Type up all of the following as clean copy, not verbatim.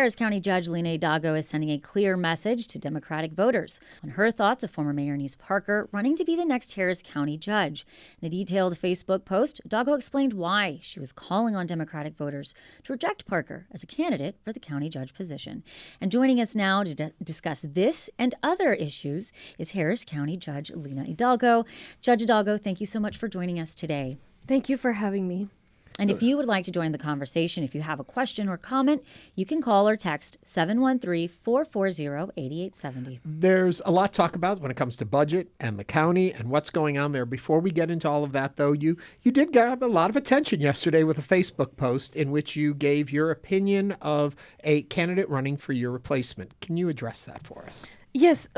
Harris County Judge Lina Hidalgo is sending a clear message to Democratic voters on her thoughts of former Mayor Annise Parker running to be the next Harris County judge. In a detailed Facebook post, Hidalgo explained why she was calling on Democratic voters to reject Parker as a candidate for the county judge position. And joining us now to discuss this and other issues is Harris County Judge Lina Hidalgo. Judge Hidalgo, thank you so much for joining us today. Thank you for having me. And if you would like to join the conversation, if you have a question or comment, you can call or text 713-440-8870. There's a lot to talk about when it comes to budget and the county and what's going on there. Before we get into all of that, though, you did get a lot of attention yesterday with a Facebook post in which you gave your opinion of a candidate running for your replacement. Can you address that for us? Yes,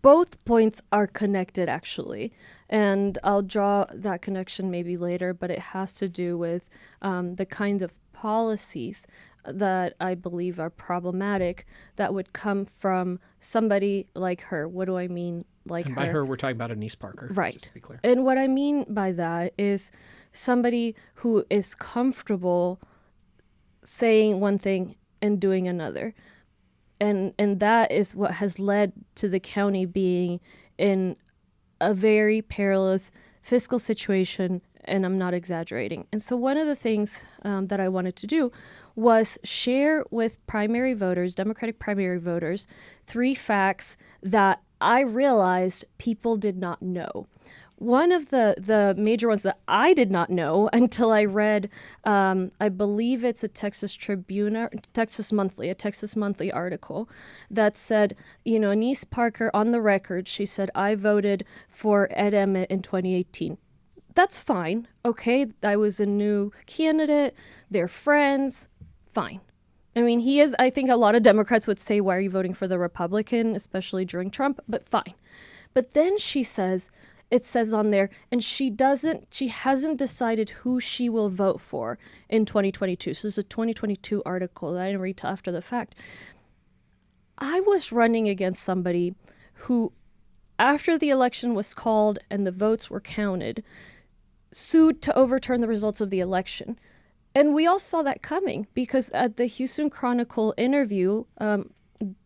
both points are connected, actually. And I'll draw that connection maybe later, but it has to do with the kind of policies that I believe are problematic that would come from somebody like her. What do I mean like and her? By her, we're talking about Annise Parker. Right. Just to be clear. And what I mean by that is somebody who is comfortable saying one thing and doing another. And that is what has led to the county being in a very perilous fiscal situation, and I'm not exaggerating. And so one of the things that I wanted to do was share with primary voters, Democratic primary voters, 3 facts that I realized people did not know. One of the major ones that I did not know until I read, I believe it's a Texas Monthly article that said, Annise Parker, on the record, she said, I voted for Ed Emmett in 2018. That's fine, okay? I was a new candidate, they're friends, fine. I mean, I think a lot of Democrats would say, why are you voting for the Republican, especially during Trump, but fine. But then it says on there, and she hasn't decided who she will vote for in 2022. So there's a 2022 article that I didn't read till after the fact. I was running against somebody who, after the election was called and the votes were counted, sued to overturn the results of the election. And we all saw that coming because at the Houston Chronicle interview,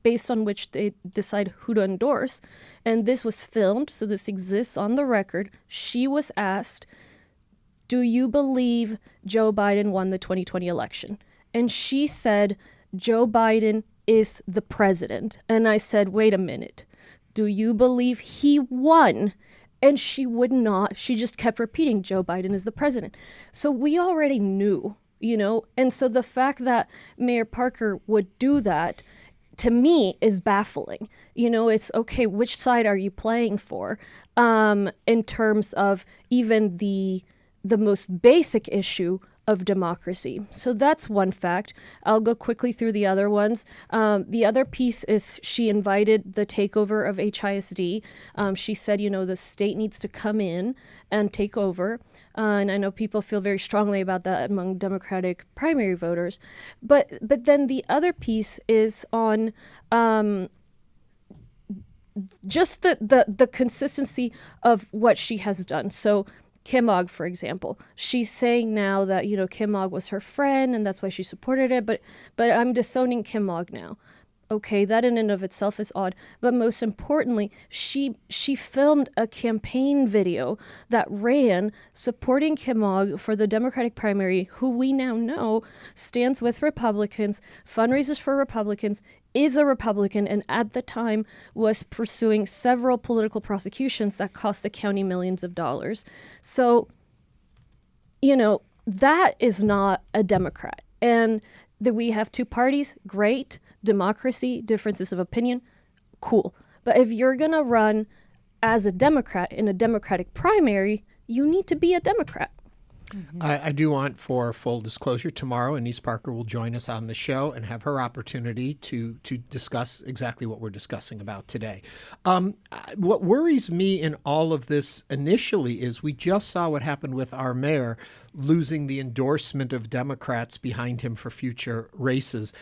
based on which they decide who to endorse. And this was filmed, so this exists on the record. She was asked, do you believe Joe Biden won the 2020 election? And she said, Joe Biden is the president. And I said, wait a minute, do you believe he won? And she would not. She just kept repeating, Joe Biden is the president. So we already knew, and so the fact that Mayor Parker would do that, to me, is baffling. It's okay, which side are you playing for? In terms of even the most basic issue of democracy. So that's one fact. I'll go quickly through the other ones. The other piece is she invited the takeover of HISD. She said, the state needs to come in and take over. And I know people feel very strongly about that among Democratic primary voters. But then the other piece is on just the consistency of what she has done. So Kim Ogg, for example, she's saying now that, Kim Ogg was her friend and that's why she supported it, but I'm disowning Kim Ogg now. Okay, that in and of itself is odd. But most importantly, she filmed a campaign video that ran supporting Kim Ogg for the Democratic primary, who we now know stands with Republicans, fundraises for Republicans, is a Republican, and at the time was pursuing several political prosecutions that cost the county millions of dollars. So, that is not a Democrat. And that we have 2 parties, great. Democracy, differences of opinion, cool. But if you're going to run as a Democrat in a Democratic primary, you need to be a Democrat. Mm-hmm. I do want, for full disclosure, tomorrow Annise Parker will join us on the show and have her opportunity to discuss exactly what we're discussing about today. What worries me in all of this initially is we just saw what happened with our mayor losing the endorsement of Democrats behind him for future races.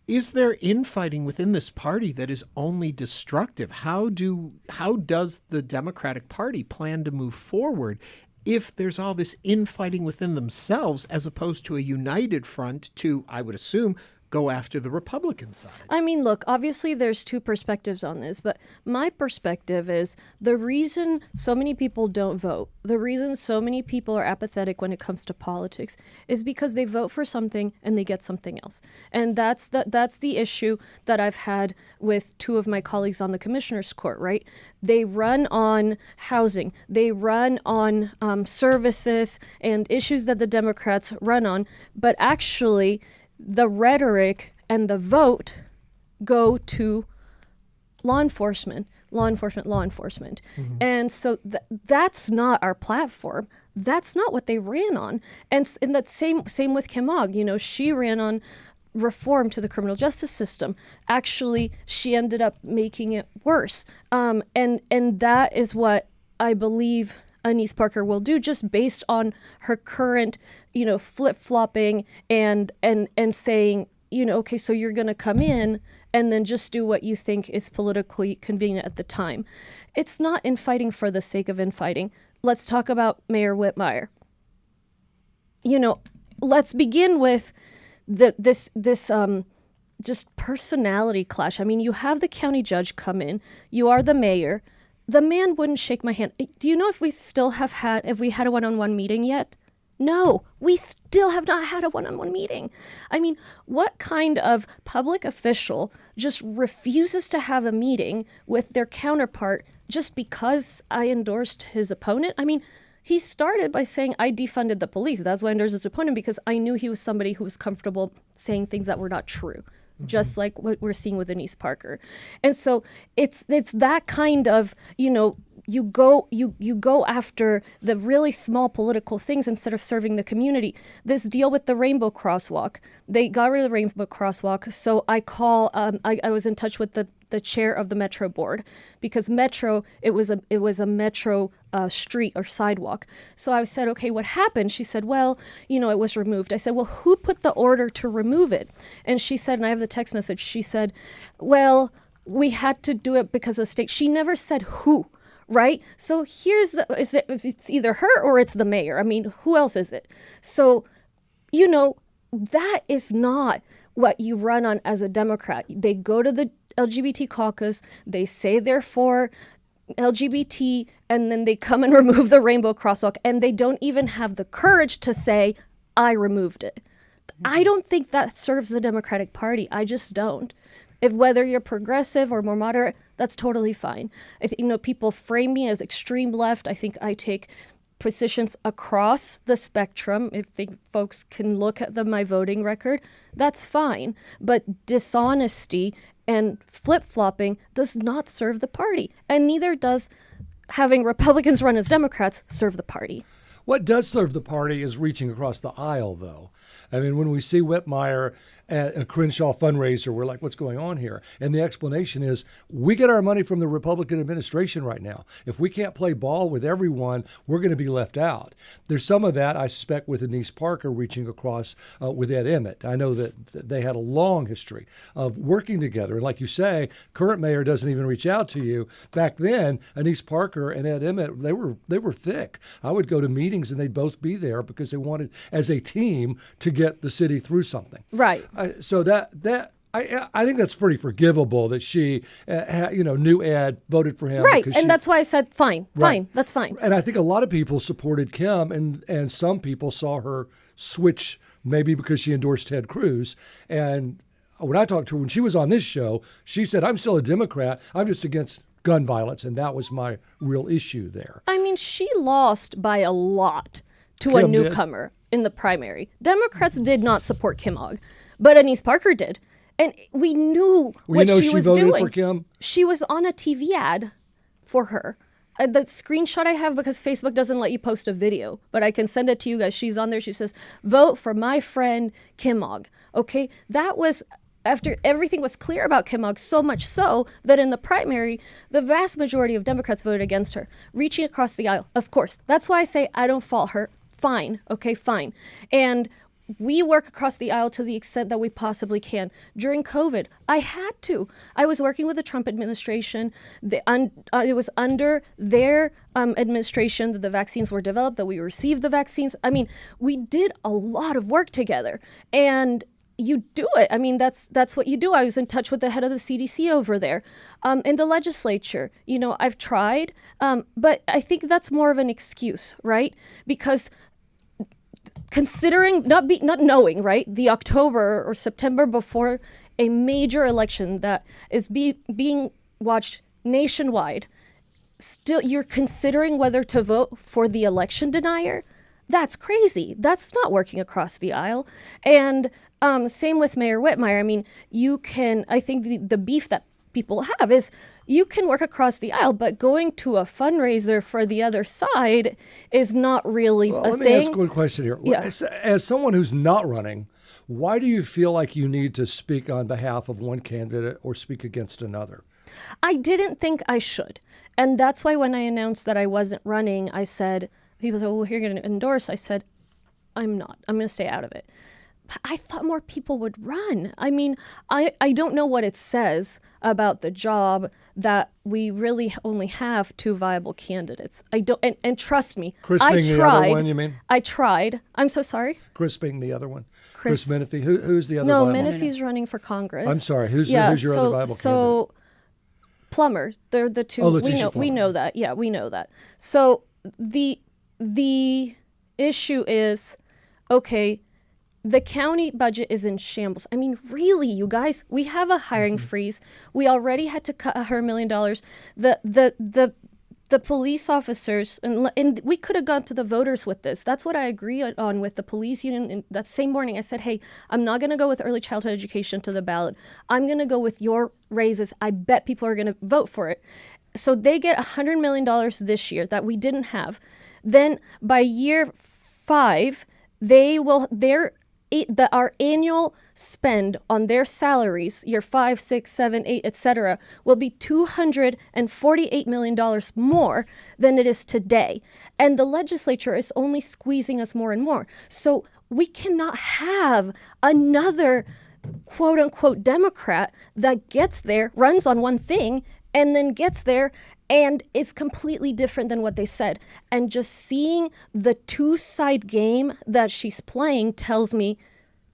Is there infighting within this party that is only destructive? How does the Democratic Party plan to move forward if there's all this infighting within themselves as opposed to a united front to, I would assume, go after the Republican side? I mean, look, obviously there's two perspectives on this, but my perspective is the reason so many people don't vote, the reason so many people are apathetic when it comes to politics is because they vote for something and they get something else. And that's the issue that I've had with two of my colleagues on the Commissioner's Court, right? They run on housing, they run on services and issues that the Democrats run on, but actually the rhetoric and the vote go to law enforcement. Mm-hmm. And so that's not our platform. That's not what they ran on. And that same with Kim Ogg. You know, she ran on reform to the criminal justice system. Actually, she ended up making it worse. And that is what I believe Annise Parker will do, just based on her current, flip-flopping and saying, okay, so you're going to come in and then just do what you think is politically convenient at the time. It's not infighting for the sake of infighting. Let's talk about Mayor Whitmire. Let's begin with this just personality clash. I mean, you have the county judge come in. You are the mayor. The man wouldn't shake my hand. Do you know if we had a one-on-one meeting yet? No, we still have not had a one-on-one meeting. I mean, what kind of public official just refuses to have a meeting with their counterpart just because I endorsed his opponent? I mean, he started by saying I defunded the police. That's why I endorsed his opponent, because I knew he was somebody who was comfortable saying things that were not true. Mm-hmm. Just like what we're seeing with Annise Parker. And so it's that kind of, you go after the really small political things instead of serving the community. This deal with the rainbow crosswalk, they got rid of the rainbow crosswalk. So I was in touch with the chair of the Metro board, because it was a Metro street or sidewalk. So I said, okay, what happened? She said, well, it was removed. I said, well, who put the order to remove it? And she said, and I have the text message, she said, well, we had to do it because of state. She never said who. Right? So it's either her or it's the mayor. I mean, who else is it? So, that is not what you run on as a Democrat. They go to the LGBT caucus, they say they're for LGBT, and then they come and remove the rainbow crosswalk, and they don't even have the courage to say, I removed it. I don't think that serves the Democratic Party. I just don't. Whether you're progressive or more moderate, that's totally fine. I think, people frame me as extreme left. I think I take positions across the spectrum. If folks can look at my voting record, that's fine. But dishonesty and flip-flopping does not serve the party. And neither does having Republicans run as Democrats serve the party. What does serve the party is reaching across the aisle, though. I mean, when we see Whitmire at a Crenshaw fundraiser, we're like, what's going on here? And the explanation is, we get our money from the Republican administration right now. If we can't play ball with everyone, we're going to be left out. There's some of that, I suspect, with Annise Parker reaching across with Ed Emmett. I know that they had a long history of working together. And like you say, current mayor doesn't even reach out to you. Back then, Annise Parker and Ed Emmett, they were thick. I would go to meetings and they'd both be there because they wanted, as a team, to get the city through something. Right. So I think that's pretty forgivable that she, knew Ed, voted for him. Right, and that's why I said fine, that's fine. And I think a lot of people supported Kim, and some people saw her switch maybe because she endorsed Ted Cruz. And when I talked to her, when she was on this show, she said, I'm still a Democrat, I'm just against gun violence, and that was my real issue there. I mean, she lost by a lot to Kim a newcomer in the primary. Democrats did not support Kim Ogg, but Annise Parker did. And we knew what she was doing. Voted for Kim? She was on a TV ad for her. The screenshot I have, because Facebook doesn't let you post a video, but I can send it to you guys. She's on there. She says, vote for my friend Kim Ogg. Okay, that was after everything was clear about Kim Ogg, so much so that in the primary, the vast majority of Democrats voted against her, reaching across the aisle. Of course, that's why I say I don't fault her. Fine. Okay, fine. And we work across the aisle to the extent that we possibly can. During COVID, I had to. I was working with the Trump administration. It was under their administration that the vaccines were developed, that we received the vaccines. I mean, we did a lot of work together. And you do it. I mean, that's what you do. I was in touch with the head of the CDC over there, in the legislature. I've tried, but I think that's more of an excuse, right? Because considering not knowing, right, the October or September before a major election that is being watched nationwide, still you're considering whether to vote for the election denier. That's crazy. That's not working across the aisle. And same with Mayor Whitmire. I mean, I think the beef that people have is you can work across the aisle, but going to a fundraiser for the other side is not really a thing. Let me ask one question here. Yeah. As someone who's not running, why do you feel like you need to speak on behalf of one candidate or speak against another? I didn't think I should. And that's why when I announced that I wasn't running, I said, people said, well, you're going to endorse. I said, I'm not. I'm going to stay out of it. But I thought more people would run. I mean, I don't know what it says about the job that we really only have 2 viable candidates. I don't, and trust me, Chris I being tried. the other one, you mean? I tried. I'm so sorry. Chris being the other one. Chris Menifee. Who's the other No, viable? Menifee's running for Congress. I'm sorry. Who's your other viable candidate? So Plummer, they're the 2. Letitia we know that. Yeah, we know that. So the issue is, okay, the county budget is in shambles. I mean, really, you guys, we have a hiring freeze. We already had to cut $100 million. The police officers, and we could have gone to the voters with this. That's what I agree on with the police union. And that same morning, I said, hey, I'm not going to go with early childhood education to the ballot. I'm going to go with your raises. I bet people are going to vote for it. So they get $100 million this year that we didn't have. Then by year 5, our annual spend on their salaries, year 5, 6, 7, 8, etc., will be $248 million more than it is today. And the legislature is only squeezing us more and more. So we cannot have another quote unquote Democrat that gets there, runs on one thing, and then gets there and is completely different than what they said. And just seeing the 2-side game that she's playing tells me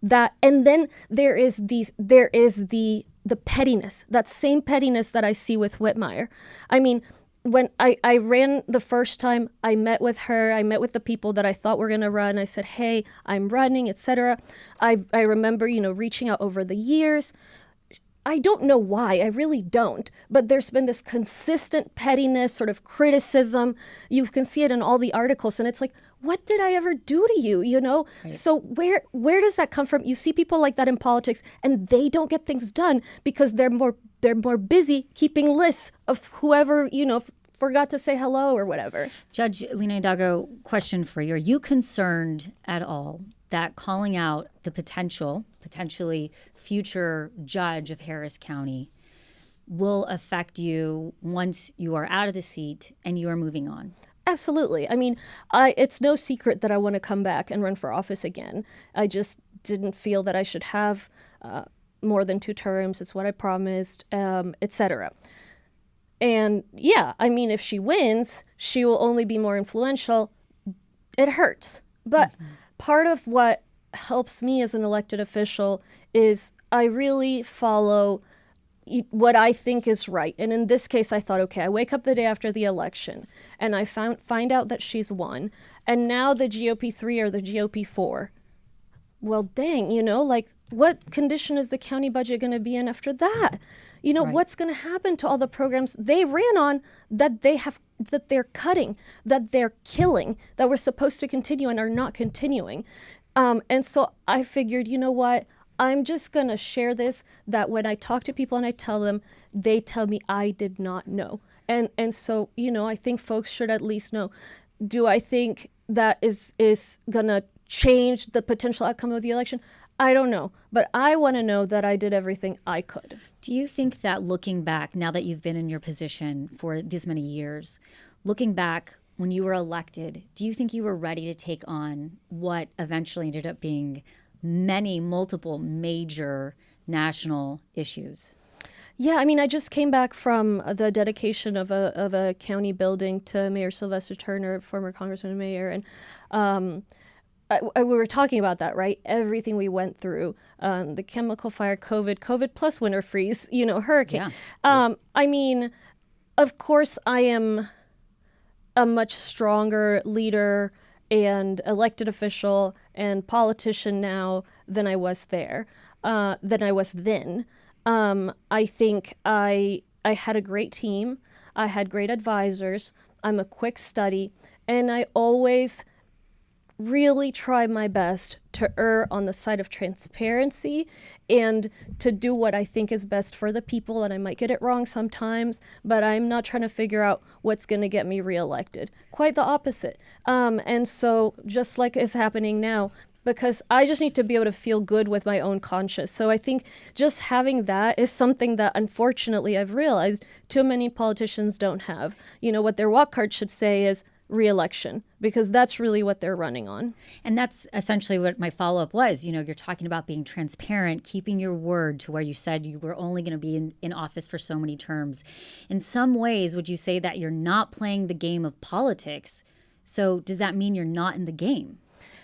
that. And then there is the pettiness, that same pettiness that I see with Whitmire. I mean, when I ran the first time, I met with her, I met with the people that I thought were going to run. I said, hey, I'm running, etc. I remember, reaching out over the years. I don't know why, I really don't, but there's been this consistent pettiness, sort of criticism. You can see it in all the articles, and it's like, what did I ever do to you, Right. So where does that come from? You see people like that in politics, and they don't get things done because they're more busy keeping lists of whoever, forgot to say hello or whatever. Judge Lina Hidalgo, question for you. Are you concerned at all that calling out the potentially future judge of Harris County will affect you once you are out of the seat and you are moving on? Absolutely. I mean, it's no secret that I want to come back and run for office again. I just didn't feel that I should have more than 2 terms. It's what I promised, etc. And yeah, I mean, if she wins, she will only be more influential. It hurts. But part of what helps me as an elected official is I really follow what I think is right. And in this case, I thought, okay, I wake up the day after the election and I find out that she's won. And now the GOP 3 or the GOP 4. Well, dang, what condition is the county budget going to be in after that? Right. What's going to happen to all the programs they ran on that they're cutting, that they're killing, that we're supposed to continue and are not continuing? And so I figured, you know what? I'm just going to share this, that when I talk to people and I tell them, they tell me I did not know. And so, I think folks should at least know. Do I think that is going to change the potential outcome of the election? I don't know. But I want to know that I did everything I could. Do you think that looking back, now that you've been in your position for this many years, looking back when you were elected, do you think you were ready to take on what eventually ended up being multiple major national issues? Yeah, I mean, I just came back from the dedication of a county building to Mayor Celeste Turner, former Congressman and Mayor, and we were talking about that, right? Everything we went through, the chemical fire, COVID plus winter freeze, hurricane. Yeah. I mean, of course, I am a much stronger leader and elected official and politician now than I was then. I think I had a great team. I had great advisors. I'm a quick study, and I always really try my best to err on the side of transparency and to do what I think is best for the people. And I might get it wrong sometimes, but I'm not trying to figure out what's going to get me reelected. Quite the opposite. And so just like is happening now, because I just need to be able to feel good with my own conscience. So I think just having that is something that unfortunately I've realized too many politicians don't have. What their walk card should say is re-election, because that's really what they're running on. And that's essentially what my follow-up was. You're talking about being transparent, keeping your word to where you said you were only going to be in office for so many terms. In some ways, would you say that you're not playing the game of politics? So does that mean you're not in the game?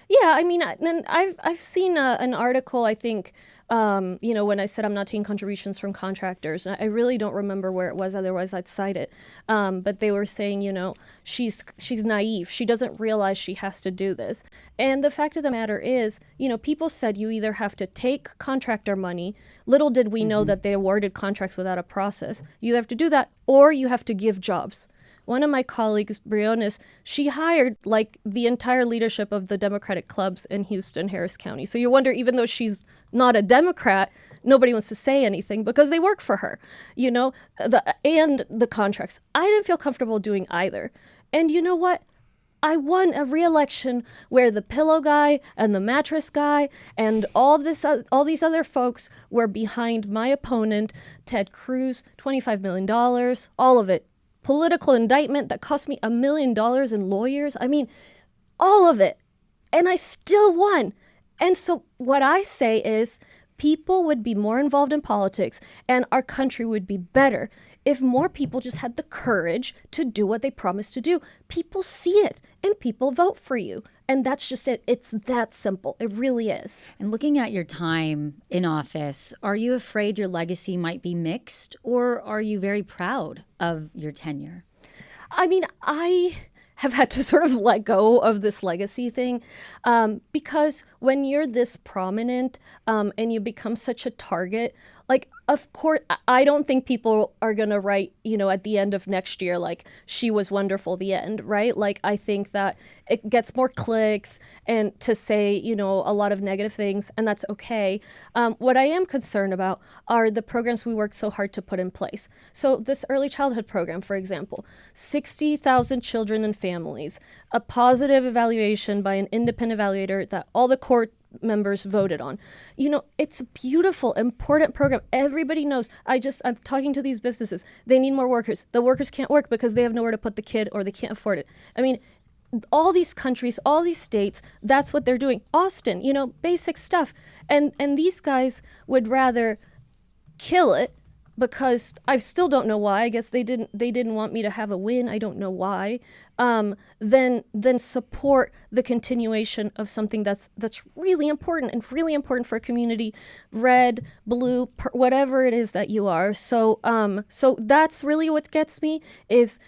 Yeah, I mean, and I've seen an article, I think, when I said I'm not taking contributions from contractors. I really don't remember where it was, otherwise I'd cite it. But they were saying, she's naive. She doesn't realize she has to do this. And the fact of the matter is, people said you either have to take contractor money. Little did we know that they awarded contracts without a process. You have to do that, or you have to give jobs. One of my colleagues, Briones, she hired like the entire leadership of the Democratic clubs in Houston, Harris County. So you wonder, even though she's not a Democrat, nobody wants to say anything because they work for her, and the contracts. I didn't feel comfortable doing either. And you know what? I won a re-election where the pillow guy and the mattress guy and all these other folks were behind my opponent, Ted Cruz, $25 million, all of it. Political indictment that cost me $1 million in lawyers. I mean, all of it. And I still won. And so what I say is people would be more involved in politics and our country would be better if more people just had the courage to do what they promised to do. People see it and people vote for you. And that's just it. It's that simple. It really is. And looking at your time in office, are you afraid your legacy might be mixed, or are you very proud of your tenure? I mean, I have had to sort of let go of this legacy thing because when you're this prominent and you become such a target, like, of course, I don't think people are going to write, at the end of next year, like, she was wonderful, the end, right? Like, I think that it gets more clicks and to say, a lot of negative things, and that's okay. What I am concerned about are the programs we worked so hard to put in place. So this early childhood program, for example, 60,000 children and families, a positive evaluation by an independent evaluator that all the court members voted on. It's a beautiful, important program. Everybody knows. I'm talking to these businesses. They need more workers. The workers can't work because they have nowhere to put the kid or they can't afford it. I mean, all these countries, all these states, that's what they're doing. Austin, basic stuff. And these guys would rather kill it because I still don't know why. I guess they didn't want me to have a win. I don't know why. Then support the continuation of something that's really important and really important for a community, red, blue, whatever it is that you are. So that's really what gets me is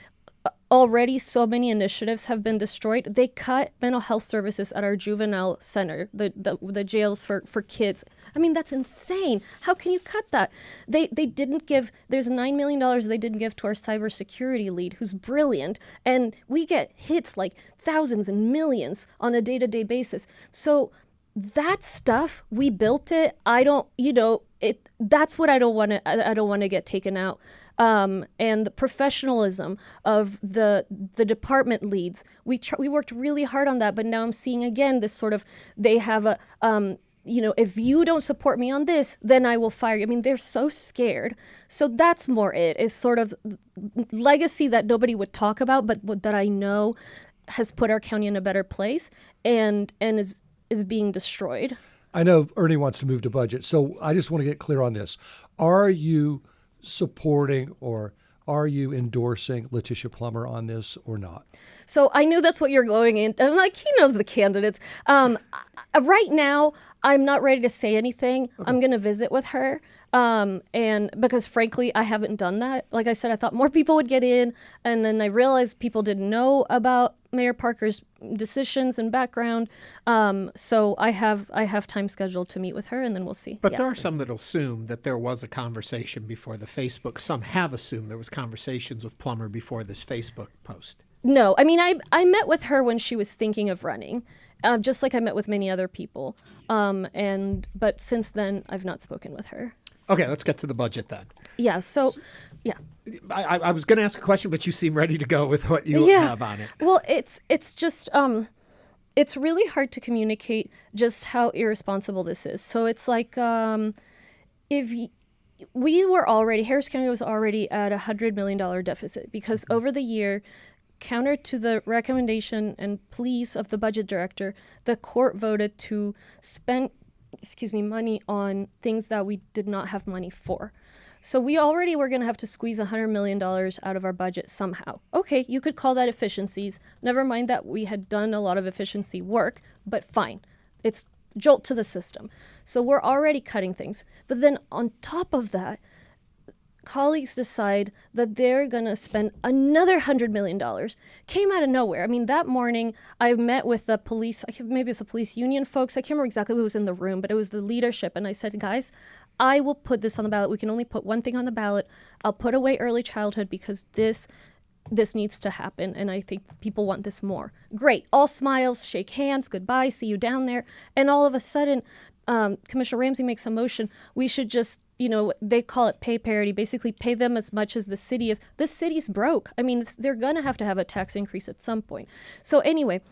already so many initiatives have been destroyed. They cut mental health services at our juvenile center, the jails for kids. I mean, that's insane. How can you cut that? They didn't give, there's $9 million they didn't give to our cybersecurity lead, who's brilliant. And we get hits like thousands and millions on a day-to-day basis. So that stuff, we built it. That's what I don't want to get taken out. And the professionalism of the department leads. We worked really hard on that, but now I'm seeing again this sort of, they have a, if you don't support me on this, then I will fire you. I mean, they're so scared. So that's more it, is sort of legacy that nobody would talk about, but that I know has put our county in a better place and is being destroyed. I know Ernie wants to move to budget, so I just want to get clear on this. Are you supporting or Are you endorsing Letitia Plummer on this or not? So I knew that's what you're going in. I'm like, he knows the candidates. Right now, I'm not ready to say anything. Okay. I'm going to visit with her. And because frankly, I haven't done that. Like I said, I thought more people would get in. And then I realized people didn't know about Mayor Parker's decisions and background. So I have time scheduled to meet with her, and then we'll see. But there are some that assume that there was a conversation before the Facebook. Some have assumed there was conversations with Plummer before this Facebook post. No, I mean, I met with her when she was thinking of running, just like I met with many other people. But since then, I've not spoken with her. Okay, let's get to the budget then. Yeah, so, yeah. I was going to ask a question, but you seem ready to go with what you have on it. Well, it's just, it's really hard to communicate just how irresponsible this is. So it's like, Harris County was already at $100 million deficit because over the year, counter to the recommendation and pleas of the budget director, the court voted to spend money on things that we did not have money for. So we already were going to have to squeeze $100 million out of our budget somehow. Okay, you could call that efficiencies. Never mind that we had done a lot of efficiency work, but fine. It's jolt to the system. So we're already cutting things. But then on top of that, colleagues decide that they're going to spend another $100 million. Came out of nowhere. I mean, that morning I met with the police, maybe it's the police union folks. I can't remember exactly who was in the room, but it was the leadership. And I said, guys, I will put this on the ballot. We can only put one thing on the ballot. I'll put away early childhood because this needs to happen. And I think people want this more. Great. All smiles, shake hands, goodbye, see you down there. And all of a sudden, Commissioner Ramsey makes a motion. We should just, they call it pay parity, basically pay them as much as the city is. The city's broke. I mean, they're going to have a tax increase at some point. So anyway,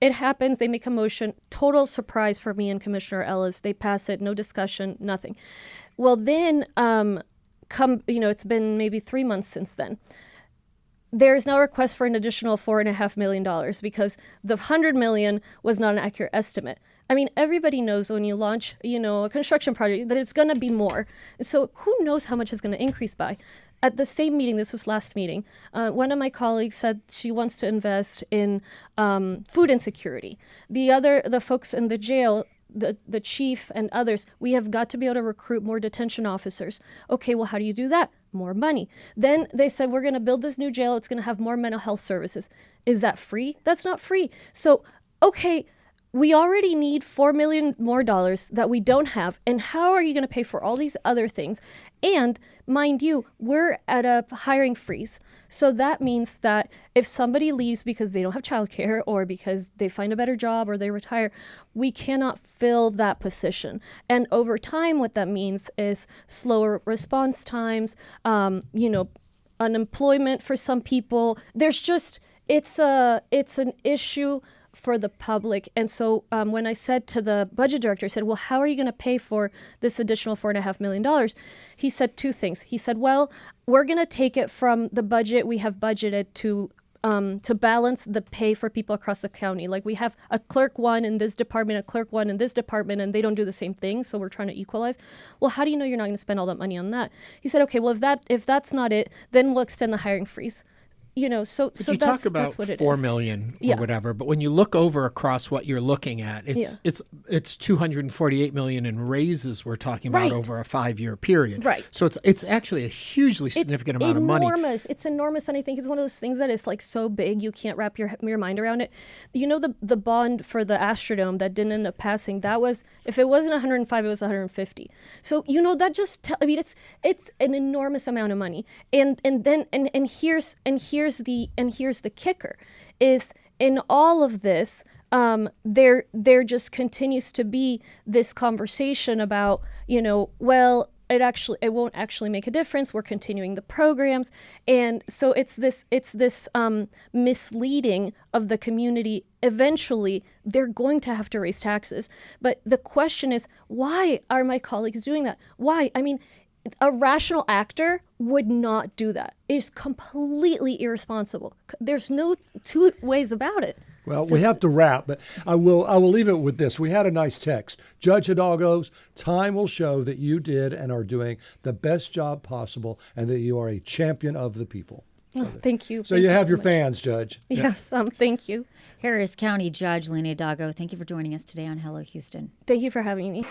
it happens. They make a motion. Total surprise for me and Commissioner Ellis. They pass it. No discussion, nothing. Well, then it's been maybe 3 months since then. There's now a request for an additional $4.5 million because the $100 million was not an accurate estimate. I mean, everybody knows when you launch, a construction project that it's going to be more. So who knows how much it's going to increase by? At the same meeting, this was last meeting, one of my colleagues said she wants to invest in food insecurity. The folks in the jail, the chief and others, we have got to be able to recruit more detention officers. Okay, well, how do you do that? More money. Then they said, we're going to build this new jail. It's going to have more mental health services. Is that free? That's not free. So, okay, we already need $4 million more that we don't have. And how are you going to pay for all these other things? And mind you, we're at a hiring freeze. So that means that if somebody leaves because they don't have childcare or because they find a better job or they retire, we cannot fill that position. And over time, what that means is slower response times, unemployment for some people. There's just, it's an issue for the public. And so when I said to the budget director, I said, well, how are you going to pay for this additional $4.5 million? He said two things. He said, well, we're going to take it from the budget we have budgeted to balance the pay for people across the county. Like we have a clerk one in this department, a clerk one in this department, and they don't do the same thing. So we're trying to equalize. Well, how do you know you're not going to spend all that money on that? He said, okay, well, if that's not it, then we'll extend the hiring freeze. So talk about that's what it $4 is. million or whatever, but when you look over across what you're looking at, it's $248 million in raises we're talking about over a 5-year period. Right. So it's actually a hugely significant amount of money. It's enormous, and I think it's one of those things that is like so big you can't wrap your mind around it. The bond for the Astrodome that didn't end up passing, that was, if it wasn't 105, it was 150. So that just it's an enormous amount of money, and here's the kicker is in all of this, there just continues to be this conversation about, well, it won't actually make a difference. We're continuing the programs. And so it's this misleading of the community. Eventually, they're going to have to raise taxes. But the question is, why are my colleagues doing that? Why? I mean, a rational actor would not do that. It's completely irresponsible. There's no two ways about it. Well, we have to wrap, but I will leave it with this. We had a nice text. Judge Hidalgo's time will show that you did and are doing the best job possible and that you are a champion of the people. Thank you. So Thank you have so your much. fans, Judge. Yes, thank you. Harris County Judge Lina Hidalgo, thank you for joining us today on Hello Houston. Thank you for having me.